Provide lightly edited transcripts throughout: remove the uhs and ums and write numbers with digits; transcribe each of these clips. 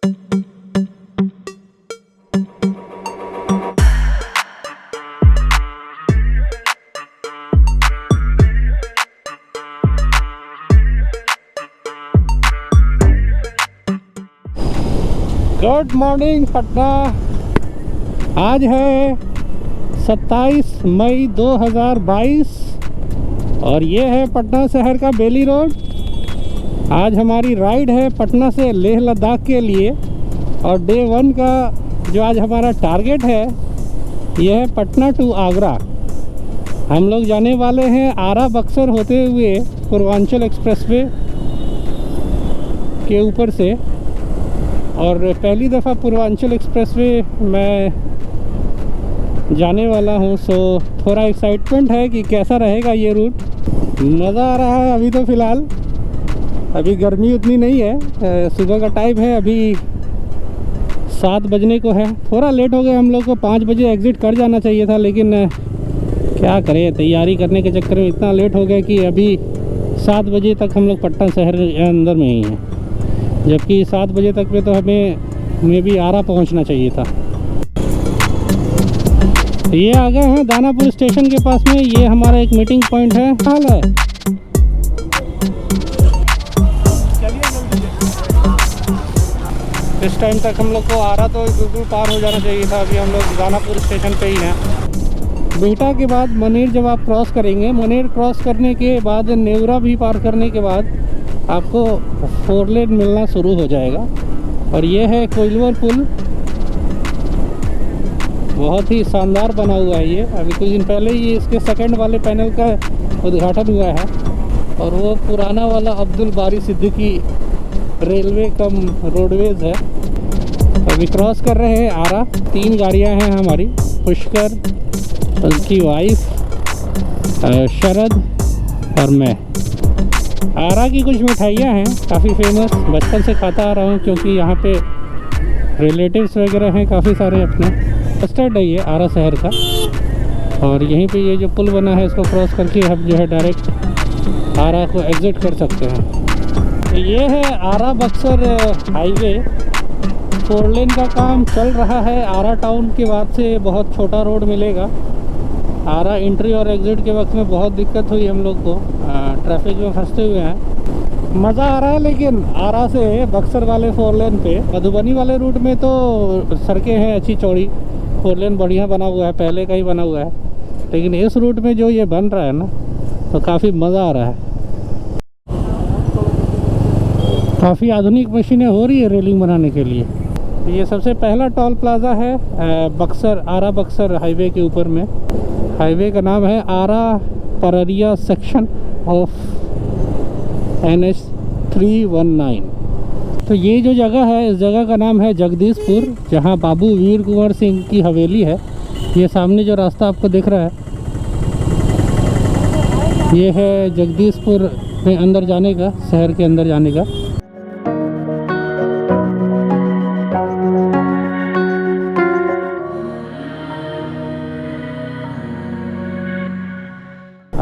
Good morning Patna. आज है 27 मई 2022 और ये है पटना शहर का बेली रोड। आज हमारी राइड है पटना से लेह लद्दाख के लिए और डे 1 का जो आज हमारा टारगेट है यह है पटना टू आगरा। हम लोग जाने वाले हैं आरा बक्सर होते हुए पूर्वांचल एक्सप्रेसवे के ऊपर से। और पहली दफ़ा पूर्वांचल एक्सप्रेसवे मैं जाने वाला हूँ, सो थोड़ा एक्साइटमेंट है कि कैसा रहेगा ये रूट। मज़ा आ रहा है। अभी तो फ़िलहाल अभी गर्मी उतनी नहीं है, सुबह का टाइम है, अभी 7 बजने को है। थोड़ा लेट हो गया, हम लोग को 5 बजे एग्ज़िट कर जाना चाहिए था, लेकिन क्या करें, तैयारी करने के चक्कर में इतना लेट हो गया कि अभी 7 बजे तक हम लोग पटना शहर के अंदर में ही हैं, जबकि 7 बजे तक में तो हमें भी आरा पहुंचना चाहिए था। ये आ गए हैं दानापुर स्टेशन के पास में। ये हमारा एक मीटिंग पॉइंट है। हाल है इस टाइम तक हम लोग को आरा तो बिल्कुल पार हो जाना चाहिए था। अभी हम लोग दानापुर स्टेशन पे ही हैं। बिहटा के बाद मनेर जब आप क्रॉस करेंगे, मनेर क्रॉस करने के बाद नेवरा भी पार करने के बाद आपको 4 लेन मिलना शुरू हो जाएगा। और ये है कोइलवर पुल, बहुत ही शानदार बना हुआ है ये। अभी कुछ दिन पहले ही इसके सेकंड वाले पैनल का उद्घाटन हुआ है और वो पुराना वाला अब्दुल बारी सिद्दीकी रेलवे कम रोडवेज है। अभी क्रॉस कर रहे हैं आरा। 3 गाड़ियां हैं हमारी, पुष्कर, उनकी वाइफ, शरद और मैं। आरा की कुछ मिठाइयाँ हैं काफ़ी फेमस, बचपन से खाता आ रहा हूँ क्योंकि यहाँ पे रिलेटिव्स वगैरह हैं काफ़ी सारे अपने। कस्टर्ड है ये आरा शहर का। और यहीं पे ये जो पुल बना है इसको क्रॉस करके हम जो है डायरेक्ट आरा को एग्ज़िट कर सकते हैं। तो ये है आरा बक्सर हाईवे। 4 लेन का काम चल रहा है। आरा टाउन के बाद से बहुत छोटा रोड मिलेगा। आरा एंट्री और एग्ज़िट के वक्त में बहुत दिक्कत हुई हम लोग को, ट्रैफिक में फंसते हुए हैं। मज़ा आ रहा है, लेकिन आरा से बक्सर वाले 4 लेन पे, मधुबनी वाले रूट में तो सड़कें हैं अच्छी चौड़ी, 4 लेन बढ़िया बना हुआ है, पहले का ही बना हुआ है। लेकिन इस रूट में जो ये बन रहा है ना, तो काफ़ी मज़ा आ रहा है। काफ़ी आधुनिक मशीनें हो रही है रेलिंग बनाने के लिए। ये सबसे पहला टोल प्लाज़ा है बक्सर, आरा बक्सर हाईवे के ऊपर में। हाईवे का नाम है आरा पररिया सेक्शन ऑफ NH 319। तो ये जो जगह है, इस जगह का नाम है जगदीशपुर, जहाँ बाबू वीर कुंवर सिंह की हवेली है। ये सामने जो रास्ता आपको दिख रहा है, ये है जगदीशपुर में अंदर जाने का, शहर के अंदर जाने का।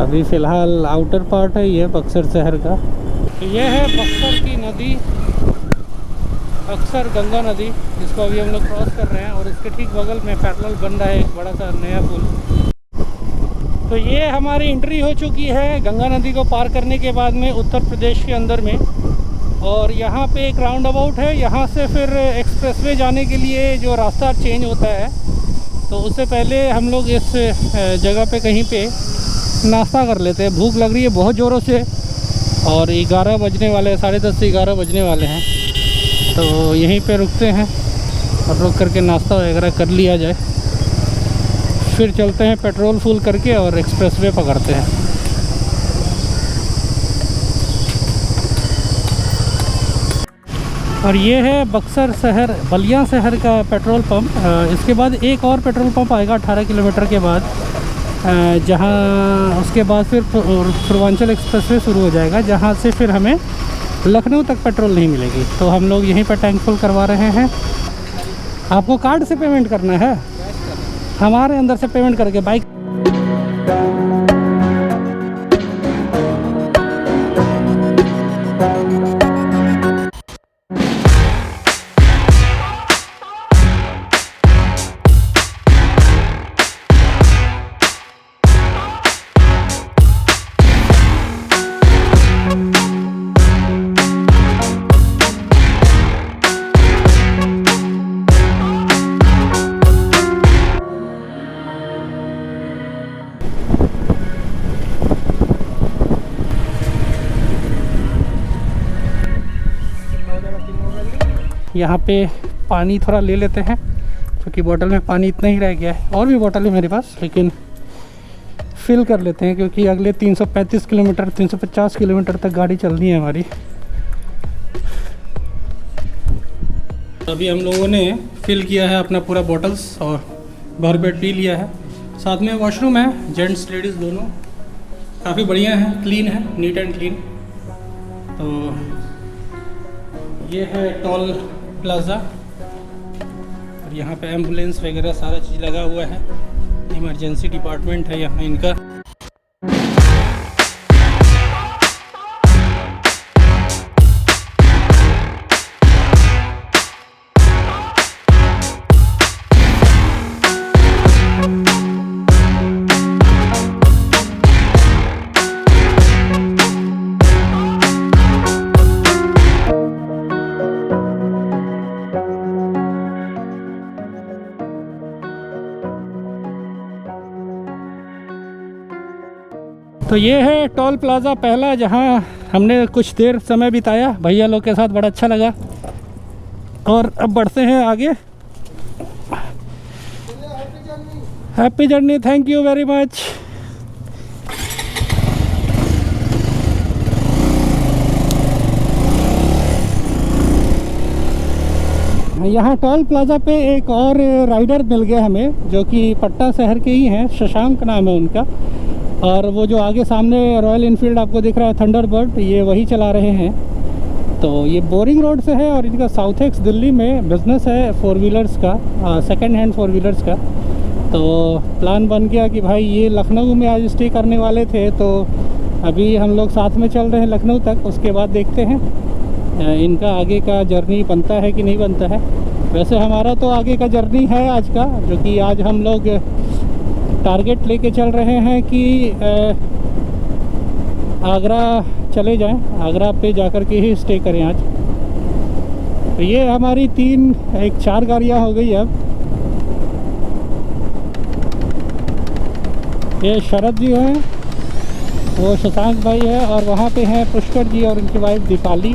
अभी फ़िलहाल आउटर पार्ट है ये बक्सर शहर का। ये है बक्सर की नदी, बक्सर गंगा नदी, जिसको अभी हम लोग क्रॉस कर रहे हैं। और इसके ठीक बगल में पैरेलल बन रहा है एक बड़ा सा नया पुल। तो ये हमारी एंट्री हो चुकी है गंगा नदी को पार करने के बाद में उत्तर प्रदेश के अंदर में। और यहाँ पे एक राउंड अबाउट है, यहाँ से फिर एक्सप्रेसवे जाने के लिए जो रास्ता चेंज होता है, तो उससे पहले हम लोग इस जगह पे कहीं पे नाश्ता कर लेते हैं। भूख लग रही है बहुत ज़ोरों से और 11 बजने वाले हैं, 10:30 से 11 बजने वाले हैं। तो यहीं पे रुकते हैं और रुक करके नाश्ता वगैरह कर लिया जाए, फिर चलते हैं पेट्रोल फुल करके और एक्सप्रेसवे पकड़ते हैं। और ये है बक्सर शहर, बलिया शहर का पेट्रोल पंप। इसके बाद एक और पेट्रोल पंप आएगा 18 किलोमीटर के बाद, जहाँ उसके बाद फिर पूर्वांचल एक्सप्रेसवे शुरू हो जाएगा, जहाँ से फिर हमें लखनऊ तक पेट्रोल नहीं मिलेगी। तो हम लोग यहीं पर टैंक फुल करवा रहे हैं। आपको कार्ड से पेमेंट करना है, हमारे अंदर से पेमेंट करके बाइक। यहाँ पे पानी थोड़ा ले लेते हैं, क्योंकि बोतल में पानी इतना ही रह गया है। और भी बोतल है मेरे पास, लेकिन फिल कर लेते हैं क्योंकि अगले 335 किलोमीटर 350 किलोमीटर तक गाड़ी चलनी है हमारी। अभी हम लोगों ने फिल किया है अपना पूरा बॉटल्स और भर पेट पी लिया है। साथ में वॉशरूम है, जेंट्स लेडीज़ दोनों, काफ़ी बढ़िया है, क्लीन है, नीट एंड क्लीन। तो ये है टोल प्लाज़ा और यहाँ पे एम्बुलेंस वगैरह सारा चीज़ लगा हुआ है। इमरजेंसी डिपार्टमेंट है यहाँ इनका। तो ये है टोल प्लाज़ा पहला, जहाँ हमने कुछ देर समय बिताया भैया लोग के साथ, बड़ा अच्छा लगा। और अब बढ़ते हैं आगे। Happy journey, thank you very much. यहाँ टोल प्लाज़ा पे एक और राइडर मिल गया हमें, जो कि पटना शहर के ही हैं, शशांक नाम है उनका। और वो जो आगे सामने रॉयल इनफील्ड आपको दिख रहा है थंडरबर्ड, ये वही चला रहे हैं। तो ये बोरिंग रोड से है और इनका साउथ एक्स दिल्ली में बिज़नेस है 4 व्हीलर्स का, सेकंड हैंड 4 व्हीलर्स का। तो प्लान बन गया कि भाई ये लखनऊ में आज स्टे करने वाले थे, तो अभी हम लोग साथ में चल रहे हैं लखनऊ तक। उसके बाद देखते हैं इनका आगे का जर्नी बनता है कि नहीं बनता है। वैसे हमारा तो आगे का जर्नी है आज का, जो कि आज हम लोग टारगेट लेके चल रहे हैं कि आगरा चले जाएं, आगरा पे जाकर के ही स्टे करें आज। तो ये हमारी 4 गाड़ियाँ हो गई अब। ये शरद जी हैं, वो शशांक भाई है, और वहाँ पे हैं पुष्कर जी और उनकी वाइफ दीपाली।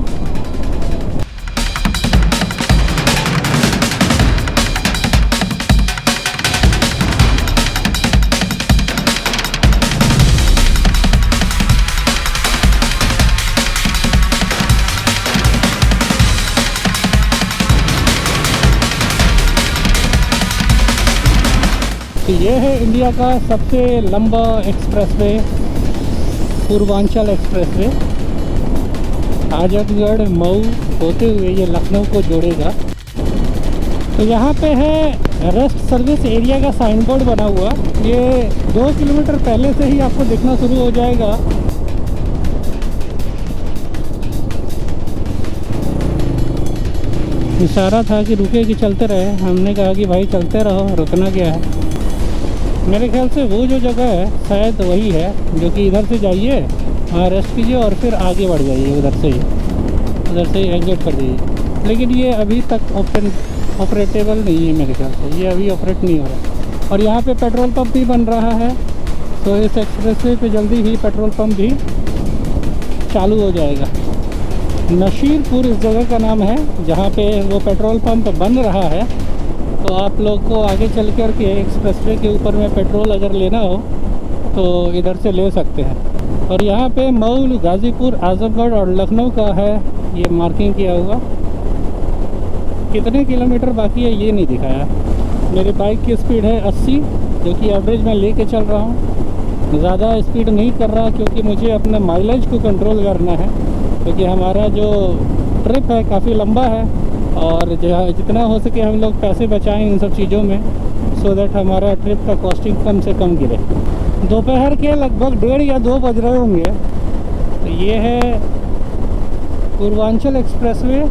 तो ये है इंडिया का सबसे लंबा एक्सप्रेसवे, पूर्वांचल एक्सप्रेसवे। आजमगढ़ मऊ होते हुए ये लखनऊ को जोड़ेगा। तो यहाँ पे है रेस्ट सर्विस एरिया का साइन बोर्ड बना हुआ। ये 2 किलोमीटर पहले से ही आपको दिखना शुरू हो जाएगा। इशारा था कि रुके कि चलते रहे, हमने कहा कि भाई चलते रहो, रुकना क्या है। मेरे ख्याल से वो जो जगह है शायद वही है, जो कि इधर से जाइए, वहाँ रेस्ट कीजिए और फिर आगे बढ़ जाइए, उधर से ही एग्जिट कर दीजिए। लेकिन ये अभी तक ऑपरेटेबल नहीं है मेरे ख्याल से, ये अभी ऑपरेट नहीं हो रहा। और यहाँ पे पेट्रोल पंप भी बन रहा है, तो इस एक्सप्रेसवे पे जल्दी ही पेट्रोल पंप भी चालू हो जाएगा। नशीरपुर इस जगह का नाम है जहाँ पे वो पेट्रोल पंप बन रहा है। तो आप लोग को आगे चल कर के एक्सप्रेसवे के ऊपर में पेट्रोल अगर लेना हो तो इधर से ले सकते हैं। और यहाँ पे मऊ, गाज़ीपुर, आजमगढ़ और लखनऊ का है ये मार्किंग किया हुआ। कितने किलोमीटर बाकी है ये नहीं दिखाया। मेरी बाइक की स्पीड है 80, जो कि एवरेज में लेके चल रहा हूँ। ज़्यादा स्पीड नहीं कर रहा क्योंकि मुझे अपने माइलेज को कंट्रोल करना है, क्योंकि हमारा जो ट्रिप है काफ़ी लंबा है और जितना हो सके हम लोग पैसे बचाएं इन सब चीज़ों में, सो दैट हमारा ट्रिप का कॉस्टिंग कम से कम गिरे। दोपहर के लगभग 1:30 या 2 बज रहे होंगे। तो ये है पूर्वांचल एक्सप्रेसवे,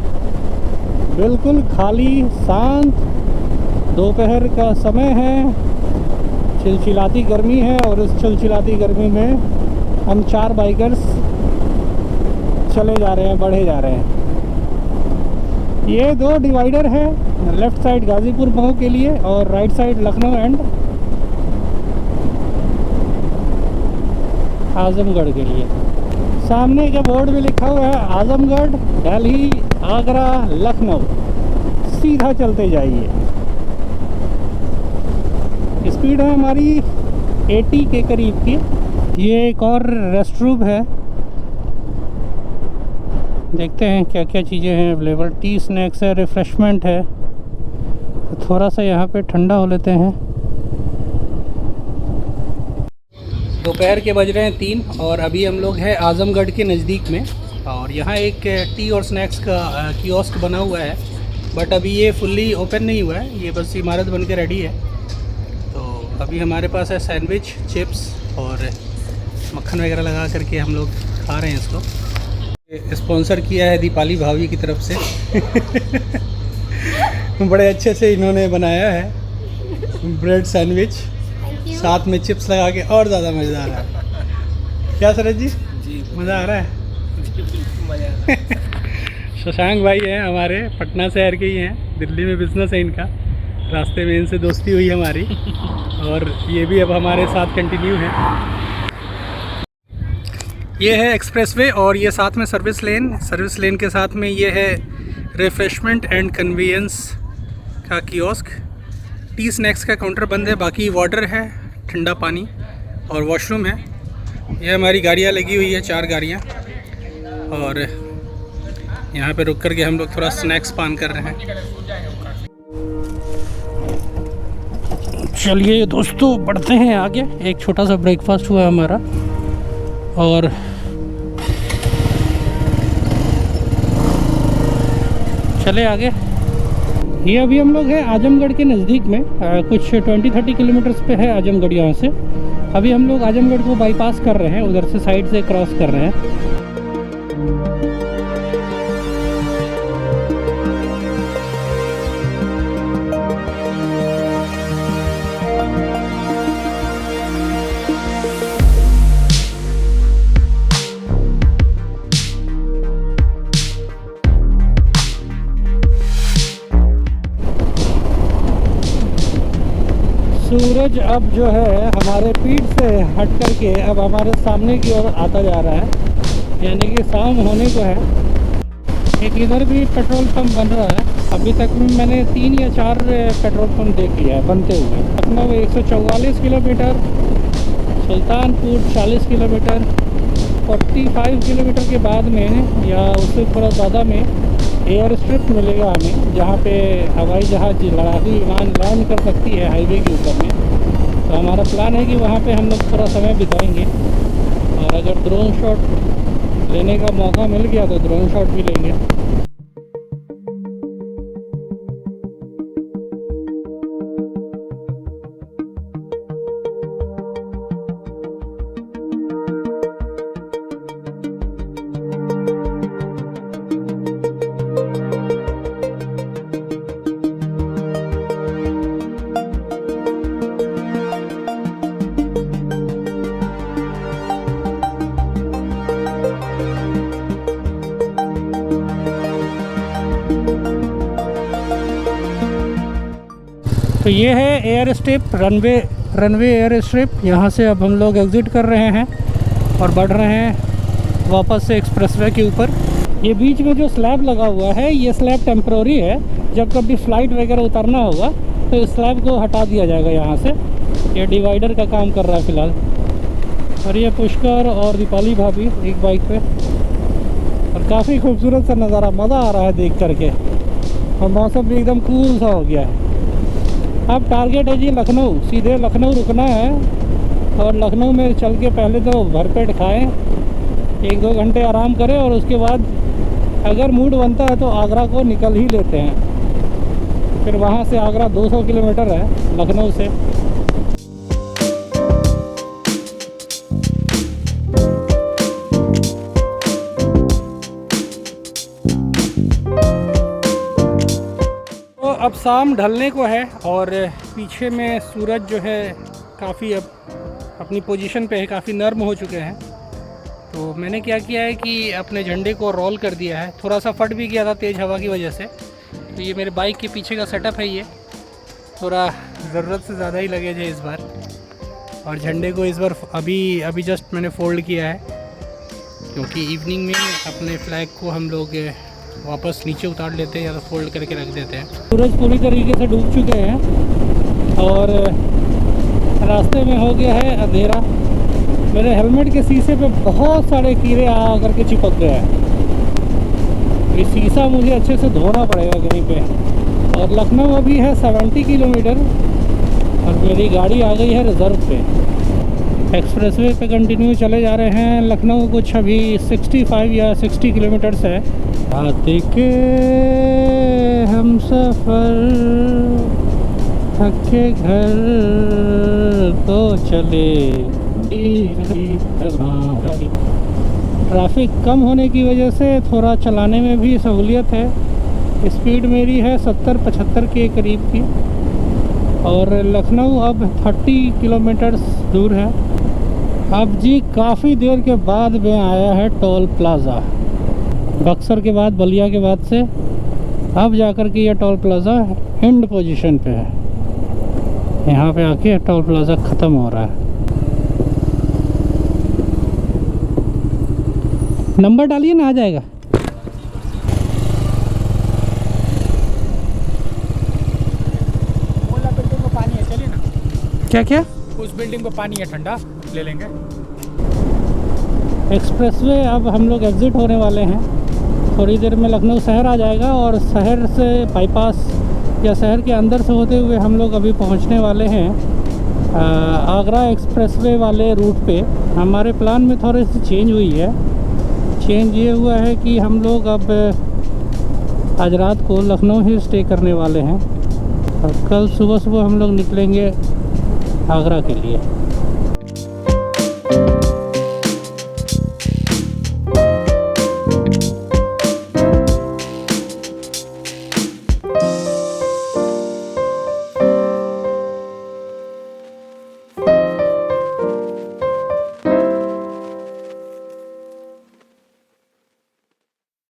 बिल्कुल खाली शांत दोपहर का समय है। चिलचिलाती गर्मी है और इस चिलचिलाती गर्मी में हम 4 बाइकर्स चले जा रहे हैं, बढ़े जा रहे हैं। ये 2 डिवाइडर है, लेफ़्ट साइड गाज़ीपुर मऊ के लिए और right side Lucknow and Azamgarh के लिए। सामने का बोर्ड भी लिखा हुआ है आजमगढ़, दिल्ली, आगरा, लखनऊ। सीधा चलते जाइए। स्पीड है हमारी 80 के करीब की। ये एक और रेस्ट रूम है, देखते हैं क्या क्या चीज़ें हैं अवेलेबल। टी स्नैक्स है, रिफ़्रेशमेंट है। तो थोड़ा सा यहाँ पे ठंडा हो लेते हैं। दोपहर के बज रहे हैं 3 और अभी हम लोग हैं आजमगढ़ के नज़दीक में। और यहाँ एक टी और स्नैक्स का कियोस्क बना हुआ है, बट अभी ये फुल्ली ओपन नहीं हुआ है, ये बस इमारत बन के रेडी है। तो अभी हमारे पास है सैंडविच, चिप्स और मक्खन वगैरह लगा करके हम लोग खा रहे हैं इसको। स्पॉन्सर किया है दीपाली भाभी की तरफ से। बड़े अच्छे से इन्होंने बनाया है ब्रेड सैंडविच, साथ में चिप्स लगा के, और ज़्यादा मज़ेदार है। क्या सरज जी मज़ा आ रहा है? शशांक भाई हैं हमारे, पटना शहर के ही हैं, दिल्ली में बिज़नेस है इनका। रास्ते में इनसे दोस्ती हुई हमारी और ये भी अब हमारे साथ कंटिन्यू है। ये है एक्सप्रेसवे और ये साथ में सर्विस लेन के साथ में ये है रिफ़्रेशमेंट एंड कन्वीनियंस का कियोस्क। टी स्नैक्स का काउंटर बंद है, बाकी वाटर है, ठंडा पानी और वॉशरूम है। ये हमारी गाड़ियाँ लगी हुई है, 4 गाड़ियाँ, और यहाँ पे रुक कर के हम लोग थोड़ा स्नैक्स पान कर रहे हैं। चलिए दोस्तों बढ़ते हैं आगे। एक छोटा सा ब्रेकफास्ट हुआ हमारा और चले आगे। ये अभी हम लोग हैं आजमगढ़ के नज़दीक में, कुछ 20-30 किलोमीटर्स पे है आजमगढ़ यहाँ से। अभी हम लोग आजमगढ़ को बाईपास कर रहे हैं, उधर से साइड से क्रॉस कर रहे हैं। सूरज अब जो है हमारे पीठ से हट कर के अब हमारे सामने की ओर आता जा रहा है, यानी कि शाम होने को है। एक इधर भी पेट्रोल पंप बन रहा है। अभी तक में मैंने 3 या 4 पेट्रोल पंप देख लिया है बनते हुए। Lucknow 144 kilometre, Sultanpur 40 kilometre, 45 kilometre के बाद में या उससे थोड़ा ज़्यादा में एयर स्ट्रिप मिलेगा हमें, जहाँ पे हवाई जहाज़ लड़ाकू विमान लैंड कर सकती है हाईवे के ऊपर में। तो हमारा प्लान है कि वहाँ पे हम लोग थोड़ा समय बिताएंगे, और अगर ड्रोन शॉट लेने का मौका मिल गया तो ड्रोन शॉट भी लेंगे। तो ये है air strip, runway air strip. यहाँ से अब हम लोग एग्ज़िट कर रहे हैं और बढ़ रहे हैं वापस से एक्सप्रेसवे के ऊपर। ये बीच में जो स्लैब लगा हुआ है, ये स्लैब टेम्प्रोरी है। जब कभी फ़्लाइट वगैरह उतरना होगा तो इस स्लैब को हटा दिया जाएगा यहाँ से। ये डिवाइडर का काम कर रहा है फ़िलहाल। और ये पुष्कर और दीपाली भाभी एक बाइक पे, और काफ़ी खूबसूरत सा नज़ारा, मज़ा आ रहा है देख करके। और मौसम भी एकदम कूल सा हो गया है। अब टारगेट है जी लखनऊ, सीधे लखनऊ रुकना है और लखनऊ में चल के पहले तो भरपेट खाएं, 1-2 घंटे आराम करें, और उसके बाद अगर मूड बनता है तो आगरा को निकल ही लेते हैं। फिर वहाँ से आगरा 200 किलोमीटर है लखनऊ से। अब शाम ढलने को है और पीछे में सूरज जो है काफ़ी अब अपनी पोजीशन पे है, काफ़ी नर्म हो चुके हैं। तो मैंने क्या किया है कि अपने झंडे को रोल कर दिया है। थोड़ा सा फट भी गया था तेज़ हवा की वजह से। तो ये मेरे बाइक के पीछे का सेटअप है। ये थोड़ा ज़रूरत से ज़्यादा ही लगेज है इस बार, और झंडे को इस बार अभी जस्ट मैंने फोल्ड किया है, क्योंकि इवनिंग में अपने फ्लैग को हम लोग वापस नीचे उतार लेते हैं या तो फोल्ड करके रख देते हैं। सूरज पूरी तरीके से डूब चुके हैं और रास्ते में हो गया है अंधेरा। मेरे हेलमेट के शीशे पे बहुत सारे कीड़े आ करके चिपक गए हैं। ये शीशा मुझे अच्छे से धोना पड़ेगा कहीं पे। और लखनऊ अभी है 70 किलोमीटर और मेरी गाड़ी आ गई है रिज़र्व पे। एक्सप्रेसवे पे कंटिन्यू चले जा रहे हैं। लखनऊ कुछ अभी 65 या 60 किलोमीटर्स है। आते के हम सफ़र थके घर तो चले। ट्रैफिक कम होने की वजह से थोड़ा चलाने में भी सहूलियत है। स्पीड मेरी है 70-75 के करीब की और लखनऊ अब 30 किलोमीटर दूर है। अब जी काफ़ी देर के बाद में आया है टोल प्लाज़ा। बक्सर के बाद, बलिया के बाद से अब जाकर के ये टोल प्लाज़ा एंड पोजीशन पे है। यहाँ पे आके टोल प्लाज़ा ख़त्म हो रहा है। नंबर डालिए ना, आ जाएगा। बिल्डिंग में पानी है, चलिए ना। क्या क्या? उस बिल्डिंग में पानी है, ठंडा ले लेंगे। एक्सप्रेसवे अब हम लोग एग्ज़िट होने वाले हैं। थोड़ी देर में लखनऊ शहर आ जाएगा और शहर से बाईपास या शहर के अंदर से होते हुए हम लोग अभी पहुंचने वाले हैं आगरा एक्सप्रेसवे वाले रूट पे। हमारे प्लान में थोड़ी सी चेंज हुई है। चेंज ये हुआ है कि हम लोग अब आज रात को लखनऊ ही स्टे करने वाले हैं और कल सुबह सुबह हम लोग निकलेंगे आगरा के लिए।